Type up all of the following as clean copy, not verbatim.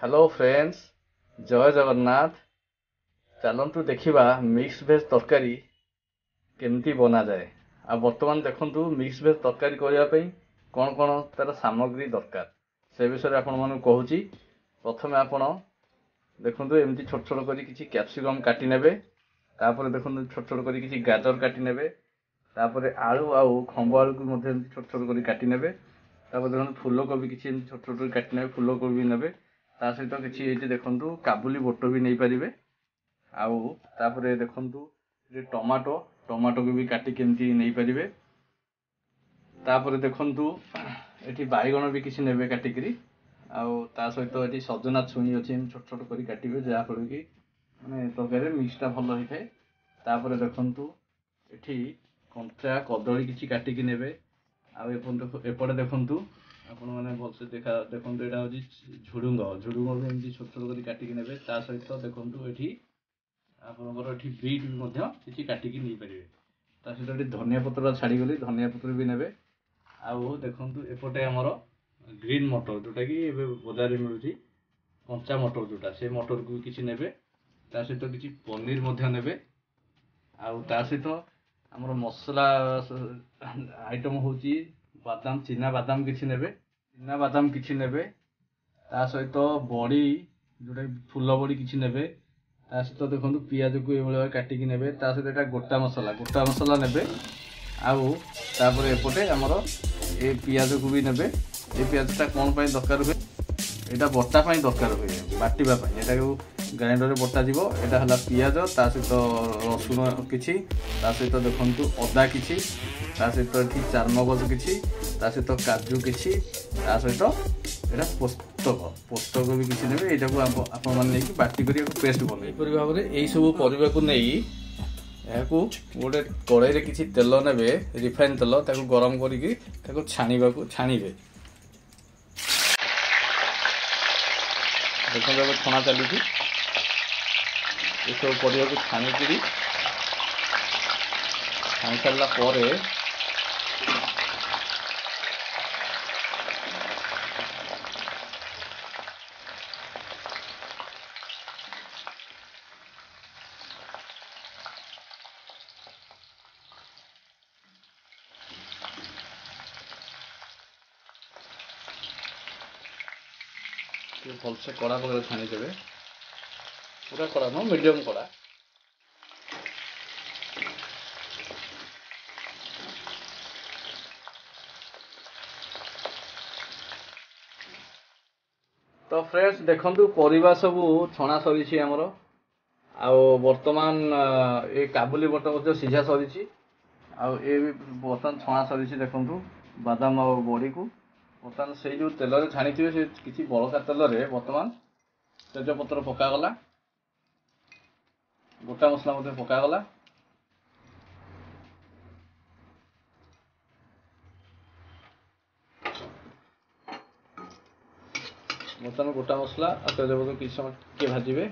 Hello friends, जय जगन्नाथ। चलतु देखा मिक्स भेज तरकारी केमती बना जाए। आ बर्तमान देखंतु मिक्स भेज तरकारी करने कौन कौन तार सामग्री दरकार से विषय आपण मानक कहूँ। प्रथमे आपण देखंतु एमती छोट छोट करी किछि कैप्सिकम काटी नेबे। तापर देखंतु छोट छोट करी किछि गाजर काटी नेबे। तापर आलू आउ खंब आलू को मध्य छोट छोट करी काटी नेबे। तापर देखंतु फूलकोबी किछि छोट छोट करी काटी नेबे, फूलकोबी नेबे। ता सहित किछि एठी देखंतु काबुली बोट भी नै परिबे। आउ तापर देखंतु जे टमाटो टमाटो को भी काटी केमती नै परिबे। तापर देखंतु एठी बाइगण भी किछि नेबे काटिकरी। आउ ता सहित एठी सजना छुई अछि छोट छोट करी काटिबे, जहा फल कि माने तरकारी मिक्सटा भल होई थाए। तापर देखंतु एठी कंचा कदली किछि काटिकी नेबे। आउ एपटे देखंतु आपण माने भलसे देखंतु एटा होछि झुडुंग झुडुंग भी एमती छोट छोट करी काटिकी नेबे। ता सहित देखंतु एठी आपनकर एठी बीट भी मध्य किछि काटिकी नै परिबे। ता सहित एठी धनिया पत्र छाडी गली, धनिया पत्र भी नेबे। आउ देखंतु एपटे हमर ग्रीन मटर जोटा कि बजार में मिलुची, कंचा मटर जोटा से मटर को किछि नेबे। ता सहित किछि पनीर मध्य नेबे। आउ ता सहित हमर मसला आइटम होची बादाम, चिना बादाम किछि नेबे, चिना बादाम किछि नेबे। ता सहित बड़ी जोटा फूल बड़ी किछि नेबे। ता सहित देखंतु पियाज को एभଳି काटिकी नेबे। ता सहित एटा गोटा मसला नेबे। आउ तापर एपटे हमर ए पियाज को भी नेबे। ए पियाजटा कौन पाई दरकार हुए, एटा बटा पाई दरकार हुए, बाटिबा पाई। एटा को ग्राइंडर रे बटा जीवो। एटा हला पियाज, ता सहित रसुन किछि, ता सहित देखंतु अदा किछि, ता सहित एठी चारमगज किछि, ता सहित काजू किछि, ता सहित एटा पोस्तक भी किछि नेबे। एटा को आपण माने कि बाटी करी पेस्ट बने परि भाबरे एई सब परिबा को नै याकू गोटे कड़ाई रे किछि तेल नेबे, रिफाइन तेल, ताकू गरम करिकि ताकू छाणीबे। देखो जब छणा चली ये सब परिया को छाणीकरी छाणी सारा पर भलसे कड़ा पकड़ छाणीदेवे। पूरा कड़ा न मीडियम कड़ा। तो फ्रेंड्स देखंतु परिबा सब छणा सरीछि हमर। आउ वर्तमान ए काबुली बोट मध्य सीझा सरीछि। आउ ए भी बर्तमान छणा सरीछि। देखंतु बादाम और बड़ी को बर्तमान से जो तेल रे छाणीथिबे से किछि बळका तेल रे वर्तमान तेजपत्र पका गला, गोटा मसला मध्य पका गला। बर्तमान गोटा मसला और तेजपत्र किछि समय टिके भाजिबे।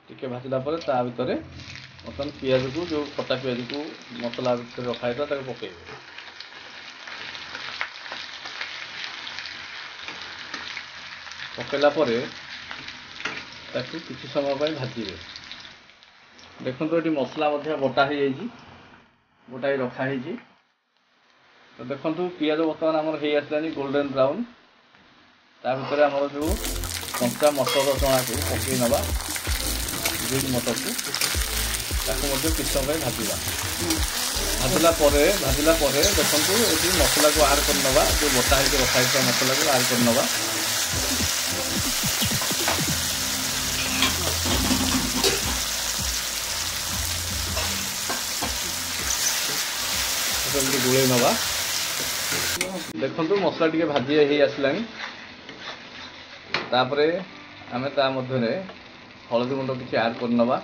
टिके भाजिला पर ता भितरे बर्तमान पियाज को जो कटा पियाज को मसला भितर रखा हैता ताको पकेइबे। पकेला परे ताकू किछि समय पय भाजिबे। देखंतु एटी मसला मध्य बटा हे जाइछि, बटा ही रखा हैछि। तो देखंतु पियाज बर्तमान हमर हे आसलानी गोल्डन ब्राउन। ता भितर हमर जो कंचा मटर चना को पकई नबा, ग्रीन मटर को ताको मध्य किछि समय भाजिबा। भाजिला परे देखंतु एटी मसला को ऐड कर नबा, जो बटा हे रखा हैछि मसला को ऐड कर नबा। गुड़े नवा। देखंतु मसला टिके भाजी हे आसलानी। तापरे आमे ता मध्यरे हळदी गुंड किछि ऐड कर नबा।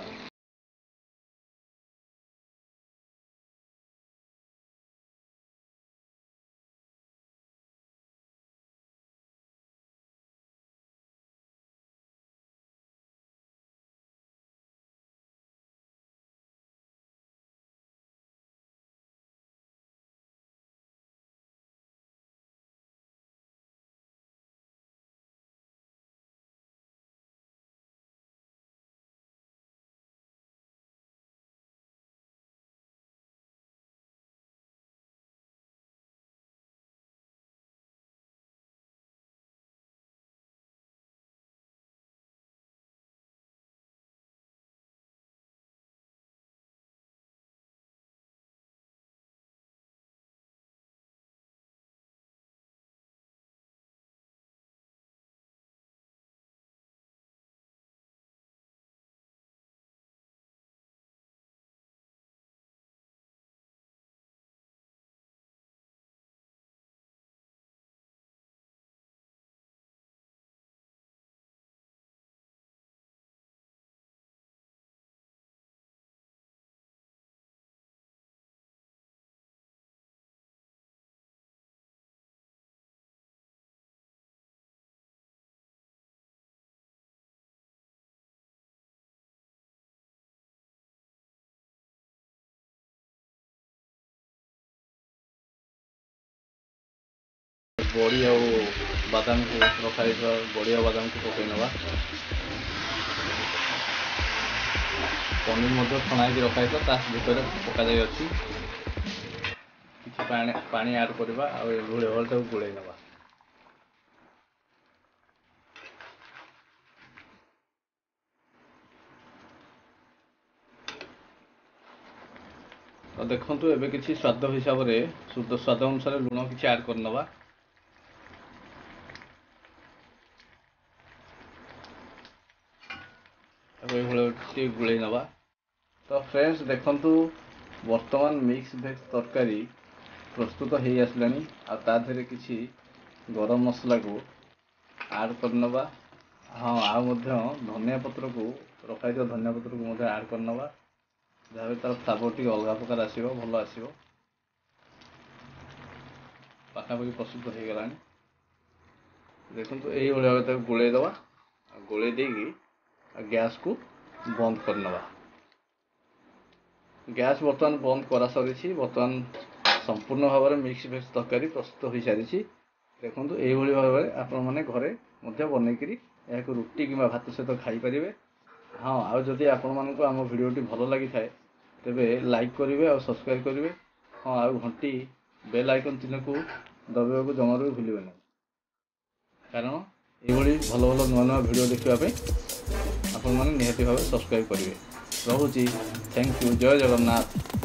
बड़ी आ बादाम को रखाई बड़ी आ बादाम को पकई नवा पनीर छणाई रखाई ता भर पकाई अच्छी किसी पानी आड करवा घोड़े भल गोड़े नवा तो देखु एबे किसी स्वाद हिसाब से शुद्ध स्वाद अनुसार लुण किसी आड करनवा गोले नवा। तो फ्रेंड्स देखु वर्तमान मिक्स भेज तरकारी प्रस्तुत हो आसलानी आधे किसी गरम मसला को आड करनवा। हाँ धनिया पत्र को रखाई धनिया पत्र को आड करनवा जहाँ तार फ्लेवर टी अलग प्रकार आसो भल आसो पाखापाखि प्रस्तुत हो गला। देखो यही भाव गोले दवा गोले देगी गैस को बंद करनवा। गैस बर्तमान बंद करा सरी बर्तमान संपूर्ण भाव में मिक्स भेज तरकारी प्रस्तुत हो सारी। देखो यही भाव में आपण मैंने घरे बनईकरी या रुटी कि भात सहित खाई पारे। हाँ आदि आपण मानक आम भिडियोटी भल लगी थाए तेबे लाइक करेंगे और सब्सक्राइब करेंगे। हाँ आ घंटी बेल आइकन चिन्ह को दबाइबा को जमार भी भूलिए ना कारण ये भल भल नुआ नुआ भिडियो देखापी आपण मैंने निहाती भाव सब्सक्राइब करेंगे। रहुची थैंक यू जय जगन्नाथ।